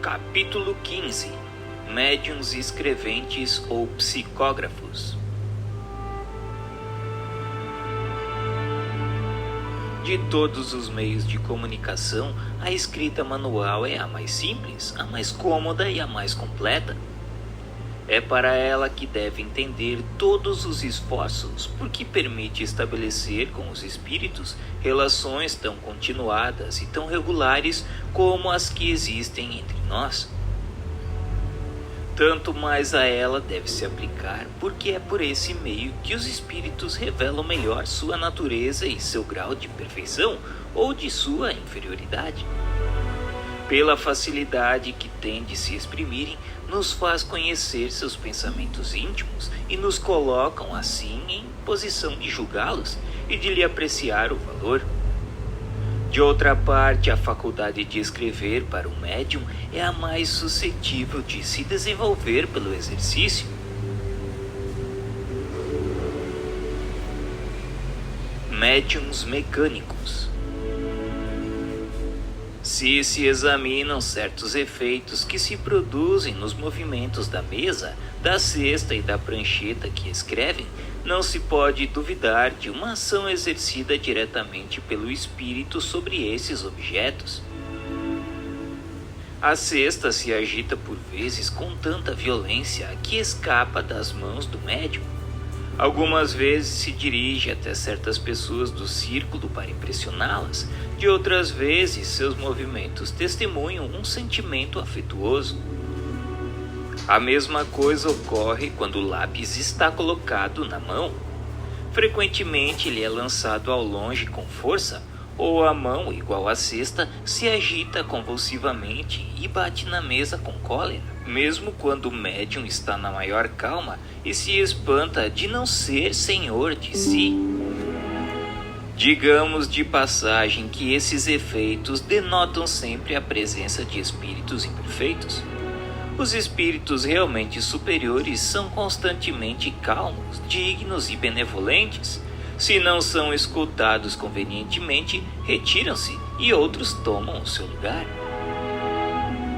Capítulo 15. Médiuns escreventes ou psicógrafos. De todos os meios de comunicação, a escrita manual é a mais simples, a mais cômoda e a mais completa. É para ela que deve entender todos os esforços, porque permite estabelecer com os espíritos relações tão continuadas e tão regulares como as que existem entre nós. Tanto mais a ela deve se aplicar, porque é por esse meio que os espíritos revelam melhor sua natureza e seu grau de perfeição ou de sua inferioridade. Pela facilidade que tem de se exprimirem, nos faz conhecer seus pensamentos íntimos e nos colocam assim em posição de julgá-los e de lhe apreciar o valor. De outra parte, a faculdade de escrever para o médium é a mais suscetível de se desenvolver pelo exercício. Médiuns mecânicos. Se examinam certos efeitos que se produzem nos movimentos da mesa, da cesta e da prancheta que escrevem, não se pode duvidar de uma ação exercida diretamente pelo espírito sobre esses objetos. A cesta se agita por vezes com tanta violência que escapa das mãos do médium. Algumas vezes se dirige até certas pessoas do círculo para impressioná-las, de outras vezes seus movimentos testemunham um sentimento afetuoso. A mesma coisa ocorre quando o lápis está colocado na mão. Frequentemente ele é lançado ao longe com força, ou a mão, igual à cesta, se agita convulsivamente e bate na mesa com cólera, mesmo quando o médium está na maior calma e se espanta de não ser senhor de si. Digamos de passagem que esses efeitos denotam sempre a presença de espíritos imperfeitos. Os espíritos realmente superiores são constantemente calmos, dignos e benevolentes. Se não são escutados convenientemente, retiram-se e outros tomam o seu lugar.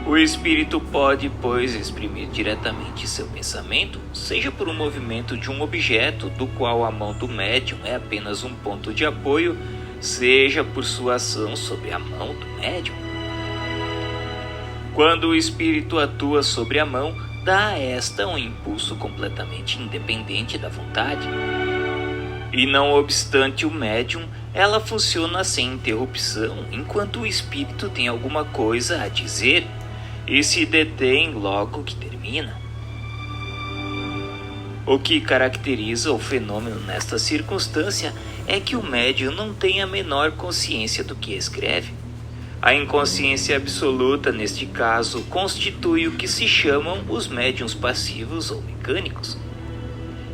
O espírito pode, pois, exprimir diretamente seu pensamento, seja por um movimento de um objeto do qual a mão do médium é apenas um ponto de apoio, seja por sua ação sobre a mão do médium. Quando o espírito atua sobre a mão, dá a esta um impulso completamente independente da vontade. E não obstante o médium, ela funciona sem interrupção enquanto o espírito tem alguma coisa a dizer e se detém logo que termina. O que caracteriza o fenômeno nesta circunstância é que o médium não tem a menor consciência do que escreve. A inconsciência absoluta, neste caso, constitui o que se chamam os médiuns passivos ou mecânicos.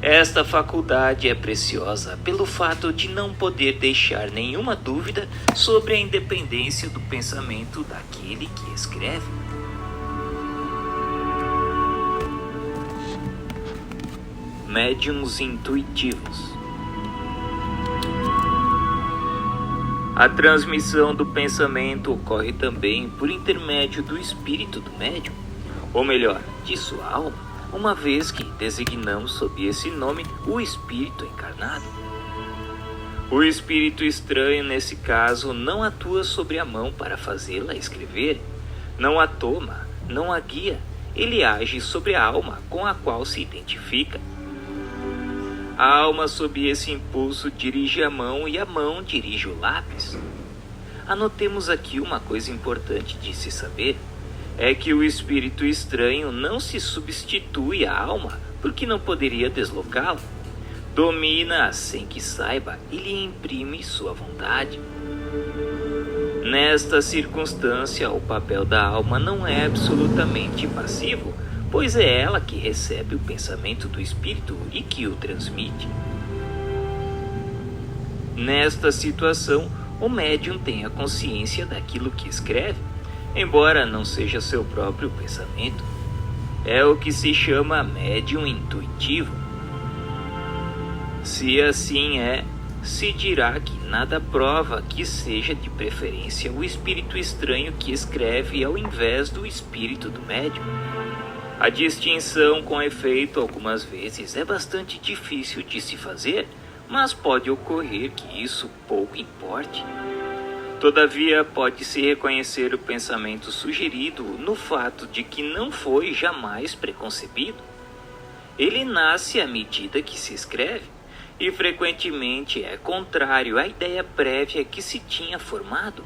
Esta faculdade é preciosa pelo fato de não poder deixar nenhuma dúvida sobre a independência do pensamento daquele que escreve. Médiuns intuitivos. A transmissão do pensamento ocorre também por intermédio do espírito do médium, ou melhor, de sua alma, uma vez que designamos sob esse nome o espírito encarnado. O espírito estranho, nesse caso, não atua sobre a mão para fazê-la escrever, não a toma, não a guia, ele age sobre a alma com a qual se identifica. A alma, sob esse impulso, dirige a mão e a mão dirige o lápis. Anotemos aqui uma coisa importante de se saber. É que o espírito estranho não se substitui à alma, porque não poderia deslocá-la. Domina-a sem que saiba e lhe imprime sua vontade. Nesta circunstância, o papel da alma não é absolutamente passivo, pois é ela que recebe o pensamento do espírito e que o transmite. Nesta situação, o médium tem a consciência daquilo que escreve, embora não seja seu próprio pensamento. É o que se chama médium intuitivo. Se assim é, se dirá que nada prova que seja de preferência o espírito estranho que escreve ao invés do espírito do médium. A distinção, com efeito, algumas vezes é bastante difícil de se fazer, mas pode ocorrer que isso pouco importe. Todavia, pode-se reconhecer o pensamento sugerido no fato de que não foi jamais preconcebido. Ele nasce à medida que se escreve, e frequentemente é contrário à ideia prévia que se tinha formado.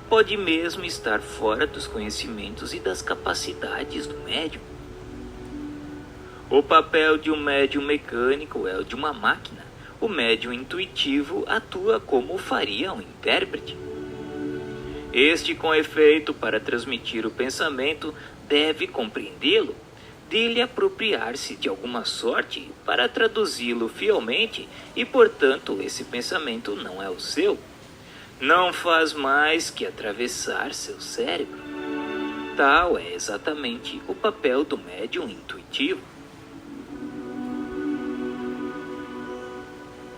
Pode mesmo estar fora dos conhecimentos e das capacidades do médium. O papel de um médium mecânico é o de uma máquina. O médium intuitivo atua como faria um intérprete. Este, com efeito, para transmitir o pensamento, deve compreendê-lo, dele apropriar-se de alguma sorte para traduzi-lo fielmente e, portanto, esse pensamento não é o seu. Não faz mais que atravessar seu cérebro. Tal é exatamente o papel do médium intuitivo.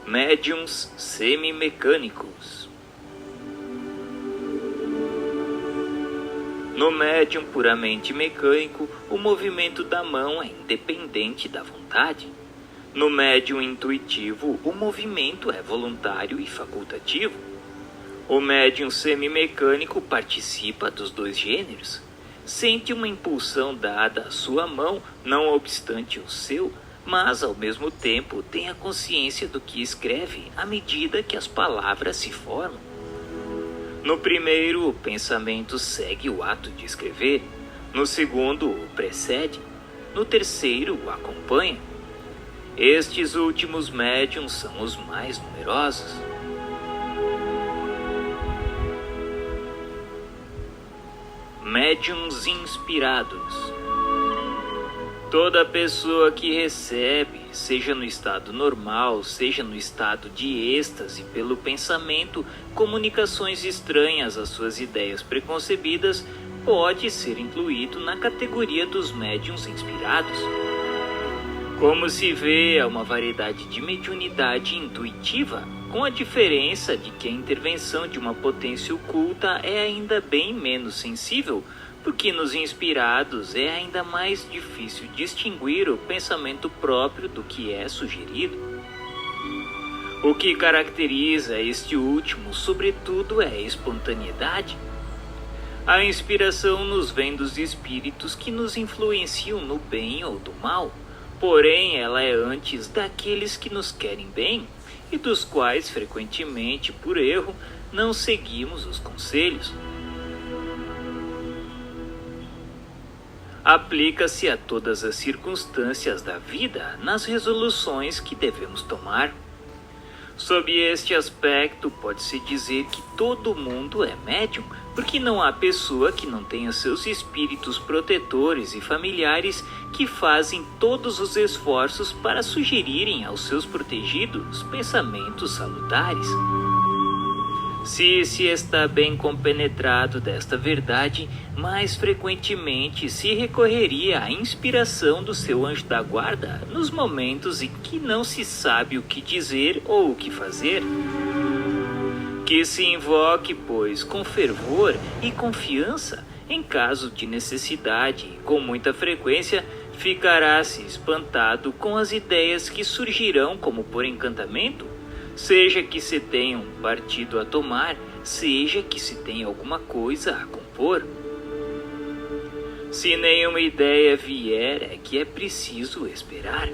Médiuns semimecânicos. No médium puramente mecânico, o movimento da mão é independente da vontade. No médium intuitivo, o movimento é voluntário e facultativo. O médium semimecânico participa dos dois gêneros. Sente uma impulsão dada à sua mão, não obstante o seu, mas ao mesmo tempo tem a consciência do que escreve à medida que as palavras se formam. No primeiro, o pensamento segue o ato de escrever. No segundo, o precede. No terceiro, o acompanha. Estes últimos médiuns são os mais numerosos. Médiuns inspirados. Toda pessoa que recebe, seja no estado normal, seja no estado de êxtase pelo pensamento, comunicações estranhas às suas ideias preconcebidas, pode ser incluído na categoria dos médiuns inspirados. Como se vê, há uma variedade de mediunidade intuitiva, com a diferença de que a intervenção de uma potência oculta é ainda bem menos sensível, porque nos inspirados é ainda mais difícil distinguir o pensamento próprio do que é sugerido. O que caracteriza este último, sobretudo, é a espontaneidade. A inspiração nos vem dos espíritos que nos influenciam no bem ou do mal, porém ela é antes daqueles que nos querem bem e dos quais, frequentemente, por erro, não seguimos os conselhos. Aplica-se a todas as circunstâncias da vida nas resoluções que devemos tomar. Sob este aspecto, pode-se dizer que todo mundo é médium, porque não há pessoa que não tenha seus espíritos protetores e familiares que fazem todos os esforços para sugerirem aos seus protegidos pensamentos salutares. Se está bem compenetrado desta verdade, mais frequentemente se recorreria à inspiração do seu anjo da guarda nos momentos em que não se sabe o que dizer ou o que fazer. Que se invoque, pois, com fervor e confiança, em caso de necessidade e com muita frequência, ficará-se espantado com as ideias que surgirão como por encantamento, seja que se tenha um partido a tomar, seja que se tenha alguma coisa a compor. Se nenhuma ideia vier, é que é preciso esperar.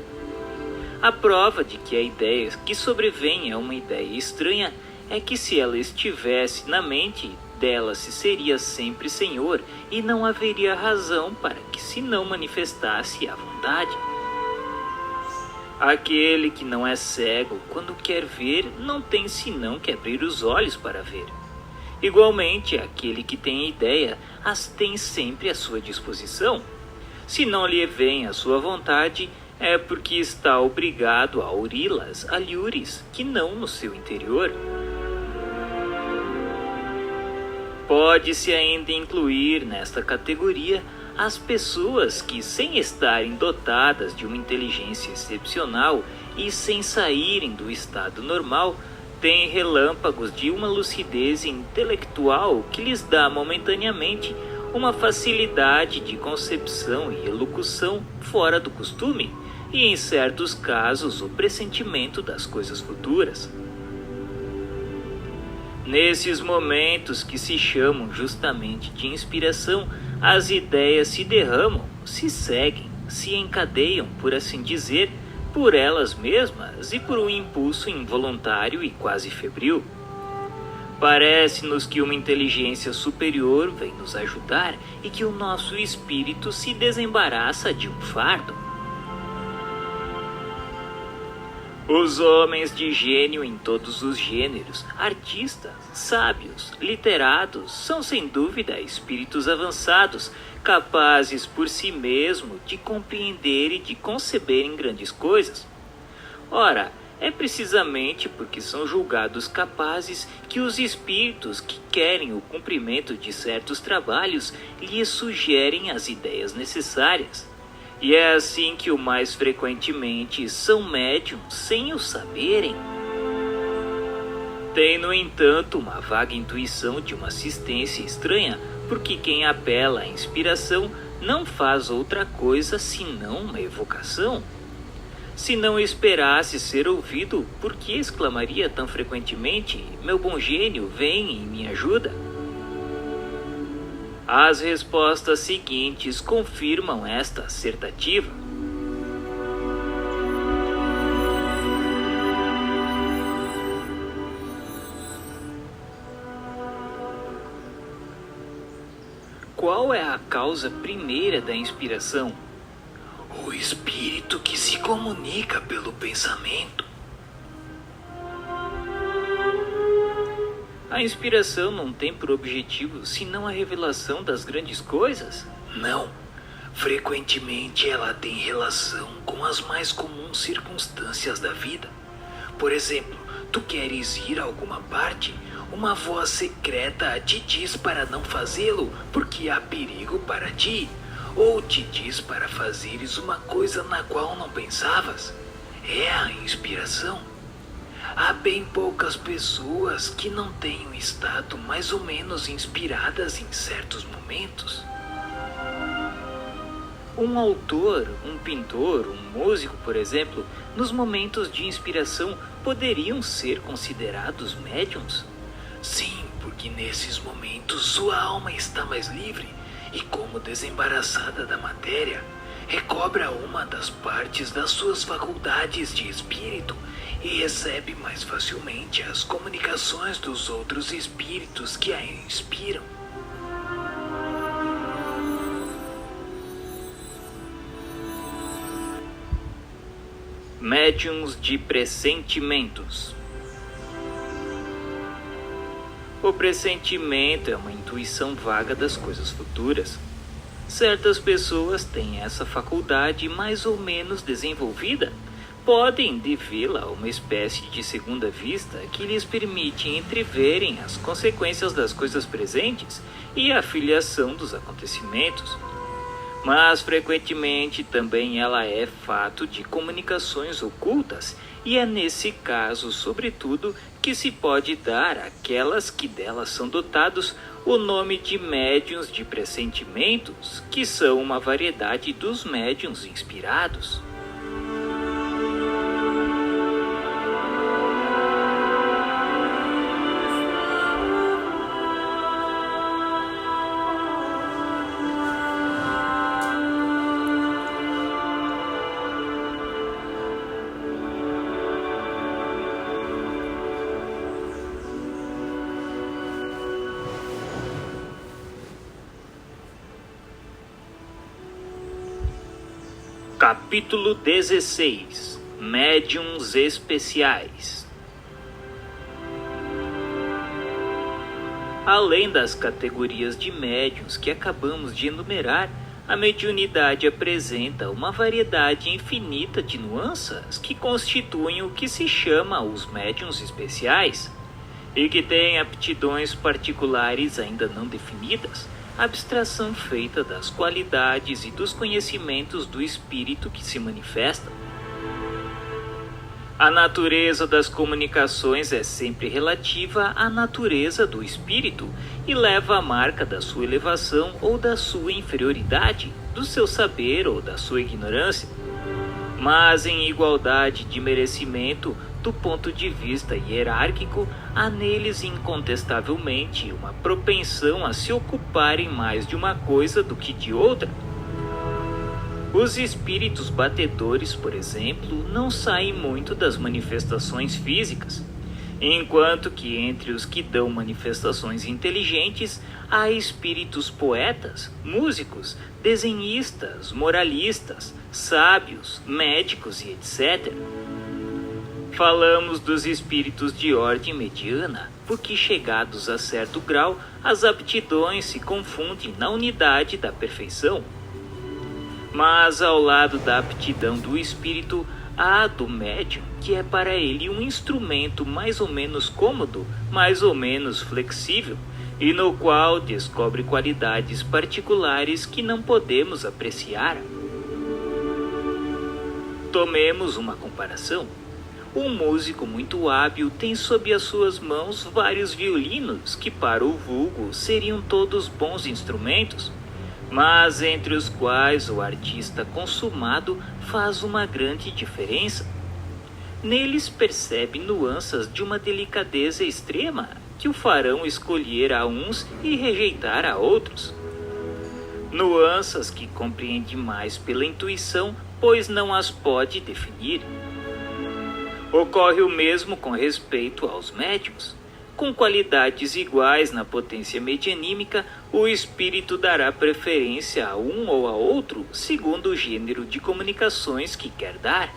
A prova de que a ideia que sobrevém é uma ideia estranha é que se ela estivesse na mente dela se seria sempre senhor e não haveria razão para que se não manifestasse à vontade. Aquele que não é cego, quando quer ver, não tem senão que abrir os olhos para ver. Igualmente, aquele que tem ideia, as tem sempre à sua disposição. Se não lhe vem à sua vontade, é porque está obrigado a auri-las a lures, que não no seu interior. Pode-se ainda incluir nesta categoria as pessoas que, sem estarem dotadas de uma inteligência excepcional e sem saírem do estado normal, têm relâmpagos de uma lucidez intelectual que lhes dá momentaneamente uma facilidade de concepção e elocução fora do costume, e em certos casos o pressentimento das coisas futuras. Nesses momentos que se chamam justamente de inspiração, as ideias se derramam, se seguem, se encadeiam, por assim dizer, por elas mesmas e por um impulso involuntário e quase febril. Parece-nos que uma inteligência superior vem nos ajudar e que o nosso espírito se desembaraça de um fardo. Os homens de gênio em todos os gêneros, artistas, sábios, literados, são sem dúvida espíritos avançados, capazes por si mesmos de compreender e de conceberem grandes coisas. Ora, é precisamente porque são julgados capazes que os espíritos que querem o cumprimento de certos trabalhos lhes sugerem as ideias necessárias. E é assim que o mais frequentemente são médiums sem o saberem. Tem, no entanto, uma vaga intuição de uma assistência estranha, porque quem apela à inspiração não faz outra coisa senão uma evocação. Se não esperasse ser ouvido, por que exclamaria tão frequentemente: "Meu bom gênio, vem e me ajuda"? As respostas seguintes confirmam esta assertativa. Qual é a causa primeira da inspiração? O espírito que se comunica pelo pensamento. A inspiração não tem por objetivo senão a revelação das grandes coisas? Não. Frequentemente ela tem relação com as mais comuns circunstâncias da vida. Por exemplo, tu queres ir a alguma parte? Uma voz secreta te diz para não fazê-lo porque há perigo para ti. Ou te diz para fazeres uma coisa na qual não pensavas. É a inspiração. Há bem poucas pessoas que não tenham estado mais ou menos inspiradas em certos momentos. Um autor, um pintor, um músico, por exemplo, nos momentos de inspiração poderiam ser considerados médiums? Sim, porque nesses momentos sua alma está mais livre e, como desembaraçada da matéria, recobra uma das partes das suas faculdades de espírito e recebe mais facilmente as comunicações dos outros espíritos que a inspiram. Médiuns de pressentimentos. O pressentimento é uma intuição vaga das coisas futuras. Certas pessoas têm essa faculdade mais ou menos desenvolvida. Podem devê-la a uma espécie de segunda vista que lhes permite entreverem as consequências das coisas presentes e a filiação dos acontecimentos. Mas frequentemente também ela é fato de comunicações ocultas, e é nesse caso, sobretudo, que se pode dar àquelas que delas são dotados o nome de médiuns de pressentimentos, que são uma variedade dos médiuns inspirados. Capítulo 16. Médiuns especiais. Além das categorias de médiuns que acabamos de enumerar, a mediunidade apresenta uma variedade infinita de nuances que constituem o que se chama os médiuns especiais, e que têm aptidões particulares ainda não definidas, abstração feita das qualidades e dos conhecimentos do espírito que se manifestam. A natureza das comunicações é sempre relativa à natureza do espírito e leva a marca da sua elevação ou da sua inferioridade, do seu saber ou da sua ignorância. Mas em igualdade de merecimento, do ponto de vista hierárquico, há neles incontestavelmente uma propensão a se ocuparem mais de uma coisa do que de outra. Os espíritos batedores, por exemplo, não saem muito das manifestações físicas, enquanto que entre os que dão manifestações inteligentes há espíritos poetas, músicos, desenhistas, moralistas, sábios, médicos e etc. Falamos dos espíritos de ordem mediana, porque chegados a certo grau, as aptidões se confundem na unidade da perfeição. Mas ao lado da aptidão do espírito, há a do médium, que é para ele um instrumento mais ou menos cômodo, mais ou menos flexível, e no qual descobre qualidades particulares que não podemos apreciar. Tomemos uma comparação. Um músico muito hábil tem sob as suas mãos vários violinos que para o vulgo seriam todos bons instrumentos, mas entre os quais o artista consumado faz uma grande diferença. Neles percebe nuances de uma delicadeza extrema que o farão escolher a uns e rejeitar a outros. Nuances que compreende mais pela intuição, pois não as pode definir. Ocorre o mesmo com respeito aos médiuns. Com qualidades iguais na potência medianímica, o espírito dará preferência a um ou a outro segundo o gênero de comunicações que quer dar.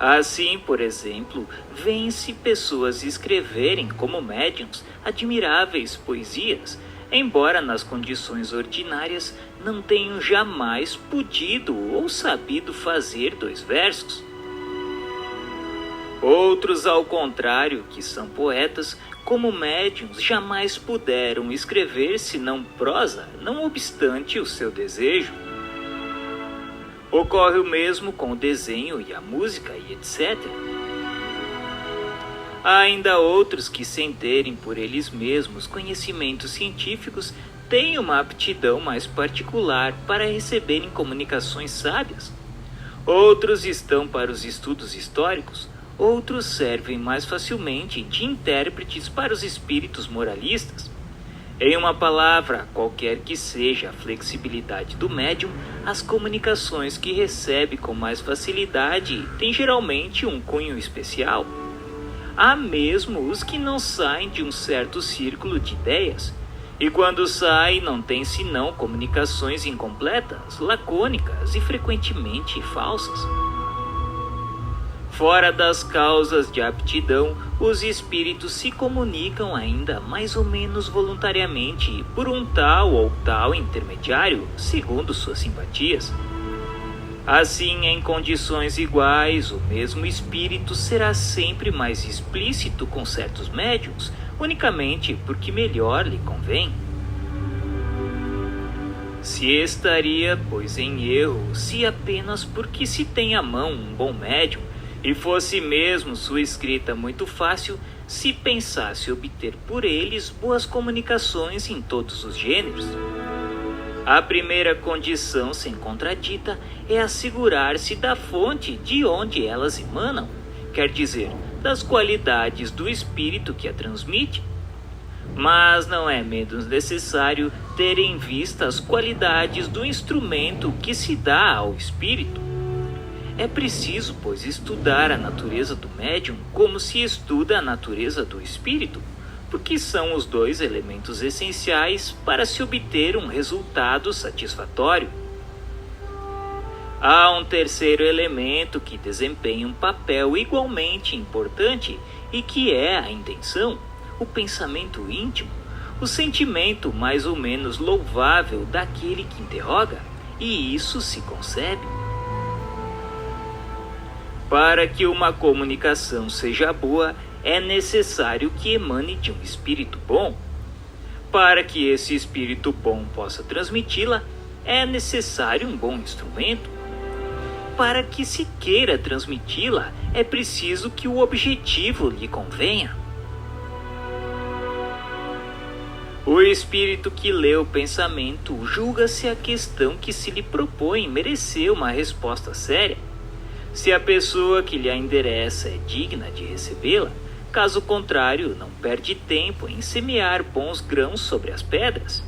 Assim, por exemplo, vêem-se pessoas escreverem como médiuns admiráveis poesias, embora nas condições ordinárias não tenham jamais podido ou sabido fazer 2 versos. Outros, ao contrário, que são poetas, como médiuns, jamais puderam escrever senão prosa, não obstante o seu desejo. Ocorre o mesmo com o desenho e a música e etc. Há ainda outros que, sem terem por eles mesmos conhecimentos científicos, têm uma aptidão mais particular para receberem comunicações sábias. Outros estão para os estudos históricos. Outros servem mais facilmente de intérpretes para os espíritos moralistas. Em uma palavra, qualquer que seja a flexibilidade do médium, as comunicações que recebe com mais facilidade têm geralmente um cunho especial. Há mesmo os que não saem de um certo círculo de ideias, e quando saem não têm senão comunicações incompletas, lacônicas e frequentemente falsas. Fora das causas de aptidão, os espíritos se comunicam ainda mais ou menos voluntariamente por um tal ou tal intermediário, segundo suas simpatias. Assim, em condições iguais, o mesmo espírito será sempre mais explícito com certos médiuns, unicamente porque melhor lhe convém. Se estaria, pois, em erro, se apenas porque se tem à mão um bom médium, e fosse mesmo sua escrita muito fácil, se pensasse obter por eles boas comunicações em todos os gêneros. A primeira condição, sem contradita, é assegurar-se da fonte de onde elas emanam, quer dizer, das qualidades do espírito que a transmite. Mas não é menos necessário ter em vista as qualidades do instrumento que se dá ao espírito. É preciso, pois, estudar a natureza do médium como se estuda a natureza do espírito, porque são os 2 elementos essenciais para se obter um resultado satisfatório. Há um terceiro elemento que desempenha um papel igualmente importante e que é a intenção, o pensamento íntimo, o sentimento mais ou menos louvável daquele que interroga, e isso se concebe. Para que uma comunicação seja boa, é necessário que emane de um espírito bom. Para que esse espírito bom possa transmiti-la, é necessário um bom instrumento. para que se queira transmiti-la, é preciso que o objetivo lhe convenha. O espírito que lê o pensamento julga se a questão que se lhe propõe mereceu uma resposta séria, se a pessoa que lhe a endereça é digna de recebê-la. Caso contrário, não perde tempo em semear bons grãos sobre as pedras.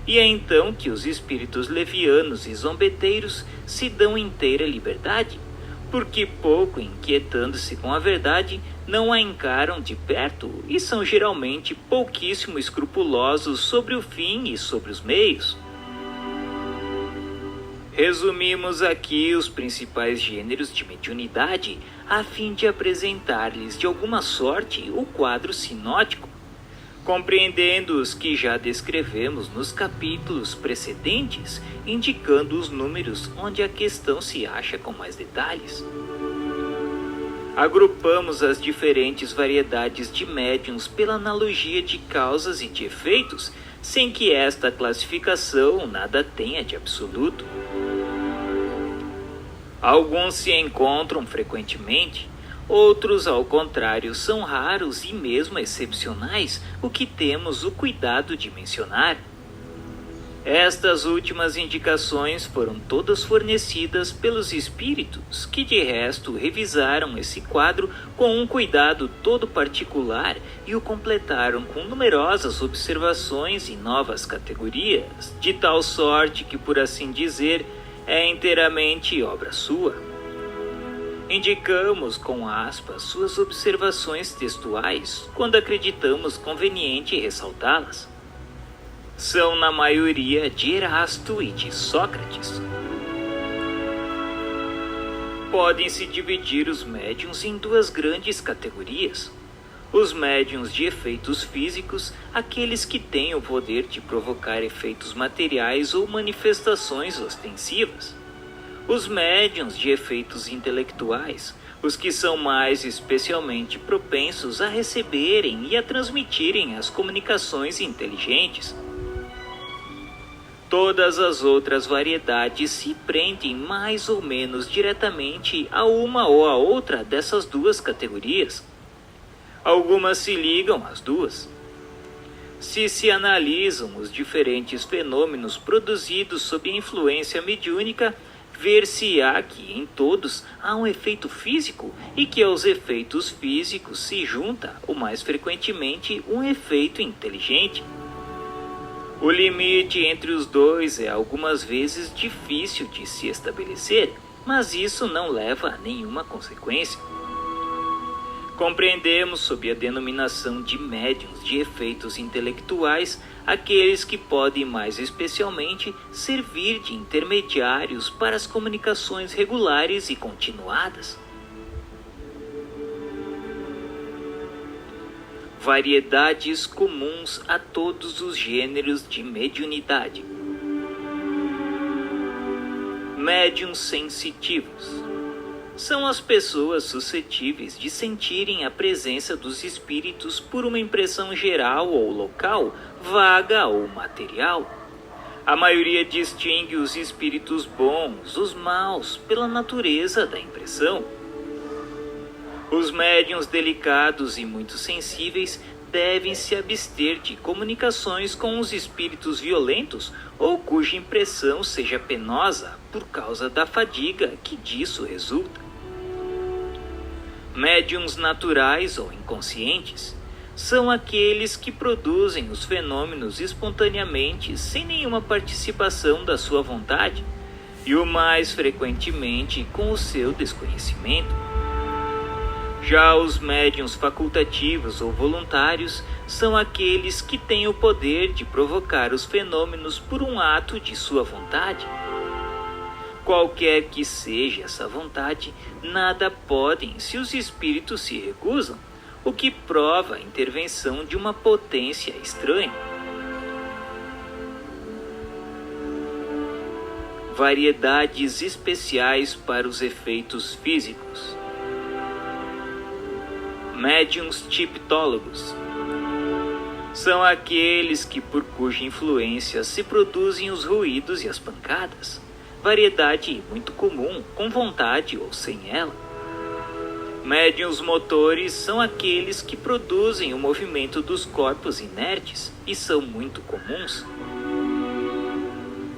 E é então que os espíritos levianos e zombeteiros se dão inteira liberdade, porque pouco inquietando-se com a verdade, não a encaram de perto e são geralmente pouquíssimo escrupulosos sobre o fim e sobre os meios. Resumimos aqui os principais gêneros de mediunidade a fim de apresentar-lhes de alguma sorte o quadro sinótico, compreendendo os que já descrevemos nos capítulos precedentes, indicando os números onde a questão se acha com mais detalhes. Agrupamos as diferentes variedades de médiuns pela analogia de causas e de efeitos, sem que esta classificação nada tenha de absoluto. Alguns se encontram frequentemente, outros, ao contrário, são raros e mesmo excepcionais, o que temos o cuidado de mencionar. Estas últimas indicações foram todas fornecidas pelos espíritos, que de resto revisaram esse quadro com um cuidado todo particular e o completaram com numerosas observações e novas categorias, de tal sorte que, por assim dizer, é inteiramente obra sua. Indicamos com aspas suas observações textuais quando acreditamos conveniente ressaltá-las. São na maioria de Erasto e de Sócrates. Podem-se dividir os médiuns em duas grandes categorias. Os médiuns de efeitos físicos, aqueles que têm o poder de provocar efeitos materiais ou manifestações ostensivas. Os médiuns de efeitos intelectuais, os que são mais especialmente propensos a receberem e a transmitirem as comunicações inteligentes. Todas as outras variedades se prendem mais ou menos diretamente a uma ou a outra dessas duas categorias. Algumas se ligam às duas. Se analisam os diferentes fenômenos produzidos sob a influência mediúnica, ver-se-á que em todos há um efeito físico e que aos efeitos físicos se junta, o mais frequentemente, um efeito inteligente. O limite entre os dois é algumas vezes difícil de se estabelecer, mas isso não leva a nenhuma consequência. Compreendemos sob a denominação de médiuns de efeitos intelectuais aqueles que podem mais especialmente servir de intermediários para as comunicações regulares e continuadas. Variedades comuns a todos os gêneros de mediunidade. Médiuns sensitivos. São as pessoas suscetíveis de sentirem a presença dos espíritos por uma impressão geral ou local, vaga ou material. A maioria distingue os espíritos bons, os maus, pela natureza da impressão. Os médiuns delicados e muito sensíveis devem se abster de comunicações com os espíritos violentos ou cuja impressão seja penosa por causa da fadiga que disso resulta. Médiuns naturais ou inconscientes são aqueles que produzem os fenômenos espontaneamente, sem nenhuma participação da sua vontade, e o mais frequentemente com o seu desconhecimento. Já os médiuns facultativos ou voluntários são aqueles que têm o poder de provocar os fenômenos por um ato de sua vontade. Qualquer que seja essa vontade, nada podem se os espíritos se recusam, o que prova a intervenção de uma potência estranha. Variedades especiais para os efeitos físicos. Médiuns tiptólogos. São aqueles que por cuja influência se produzem os ruídos e as pancadas. variedade muito comum, com vontade ou sem ela. Médiuns motores são aqueles que produzem o movimento dos corpos inertes e são muito comuns.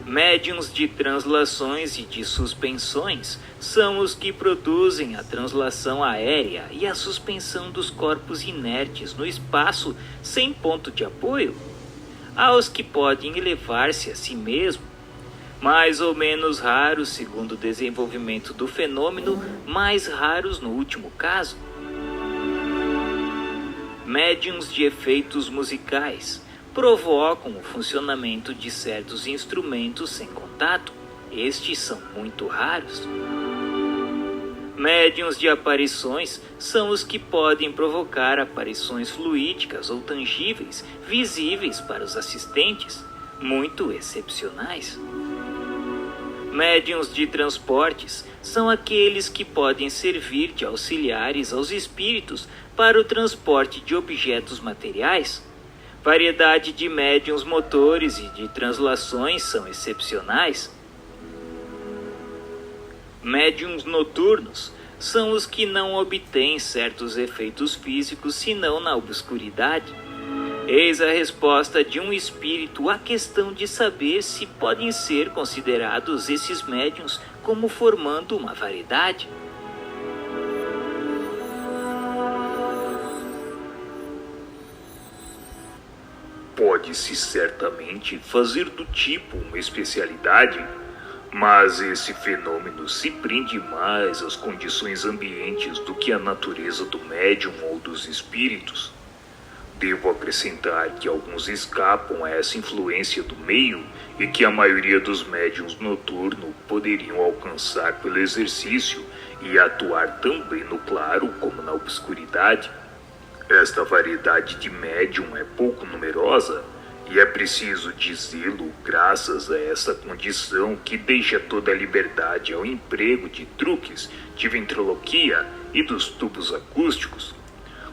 Médiuns de translações e de suspensões são os que produzem a translação aérea e a suspensão dos corpos inertes no espaço sem ponto de apoio. Há os que podem elevar-se a si mesmo, mais ou menos raros segundo o desenvolvimento do fenômeno, mais raros no último caso. Médiuns de efeitos musicais provocam o funcionamento de certos instrumentos sem contato. Estes são muito raros. Médiuns de aparições são os que podem provocar aparições fluídicas ou tangíveis, visíveis para os assistentes, muito excepcionais. Médiuns de transportes são aqueles que podem servir de auxiliares aos espíritos para o transporte de objetos materiais. Variedade de médiuns motores e de translações são excepcionais. Médiuns noturnos são os que não obtêm certos efeitos físicos senão na obscuridade. Eis a resposta de um espírito à questão de saber se podem ser considerados esses médiuns como formando uma variedade. Pode-se certamente fazer do tipo uma especialidade, mas esse fenômeno se prende mais às condições ambientes do que à natureza do médium ou dos espíritos. Devo acrescentar que alguns escapam a essa influência do meio e que a maioria dos médiuns noturnos poderiam alcançar pelo exercício e atuar também no claro como na obscuridade. Esta variedade de médium é pouco numerosa e é preciso dizê-lo graças a essa condição que deixa toda a liberdade ao emprego de truques, de ventriloquia e dos tubos acústicos.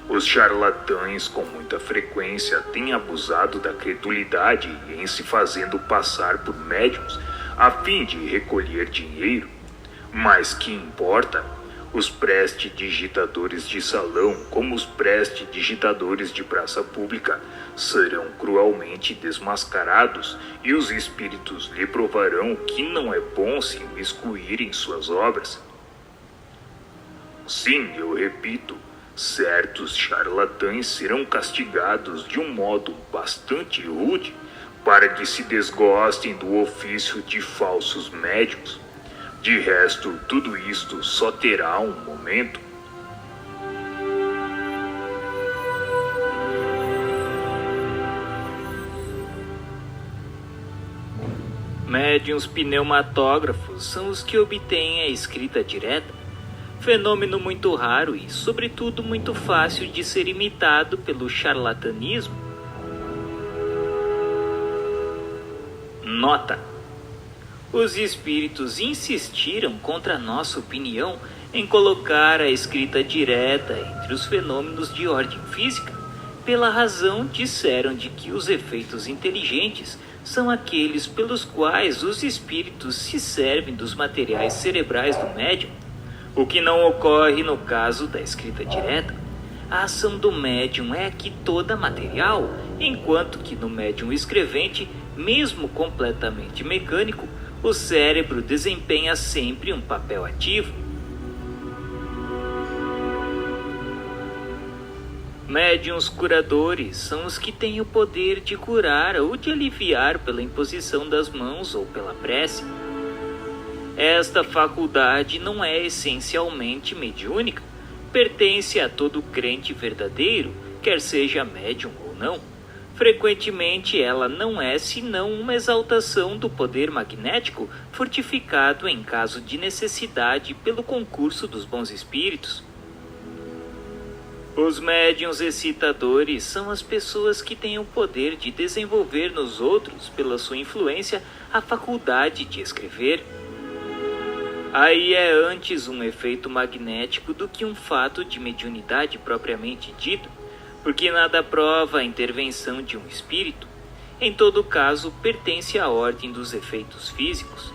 Os charlatães com muita frequência têm abusado da credulidade em se fazendo passar por médiuns a fim de recolher dinheiro. Mas que importa? Os prestidigitadores de salão, como os prestidigitadores de praça pública, serão cruelmente desmascarados e os espíritos lhe provarão que não é bom se imiscuir em suas obras. Sim, eu repito, certos charlatães serão castigados de um modo bastante rude para que se desgostem do ofício de falsos médiuns. De resto, tudo isto só terá um momento. Médiuns pneumatógrafos são os que obtêm a escrita direta, fenômeno muito raro e, sobretudo, muito fácil de ser imitado pelo charlatanismo. Nota: os espíritos insistiram contra a nossa opinião em colocar a escrita direta entre os fenômenos de ordem física, pela razão disseram de que os efeitos inteligentes são aqueles pelos quais os espíritos se servem dos materiais cerebrais do médium, o que não ocorre no caso da escrita direta. A ação do médium é aqui toda material, enquanto que no médium escrevente, mesmo completamente mecânico, o cérebro desempenha sempre um papel ativo. Médiuns curadores são os que têm o poder de curar ou de aliviar pela imposição das mãos ou pela prece. Esta faculdade não é essencialmente mediúnica, pertence a todo crente verdadeiro, quer seja médium ou não. Frequentemente ela não é senão uma exaltação do poder magnético fortificado em caso de necessidade pelo concurso dos bons espíritos. Os médiuns excitadores são as pessoas que têm o poder de desenvolver nos outros, pela sua influência, a faculdade de escrever. Aí é antes um efeito magnético do que um fato de mediunidade propriamente dito, porque nada prova a intervenção de um espírito. Em todo caso, pertence à ordem dos efeitos físicos.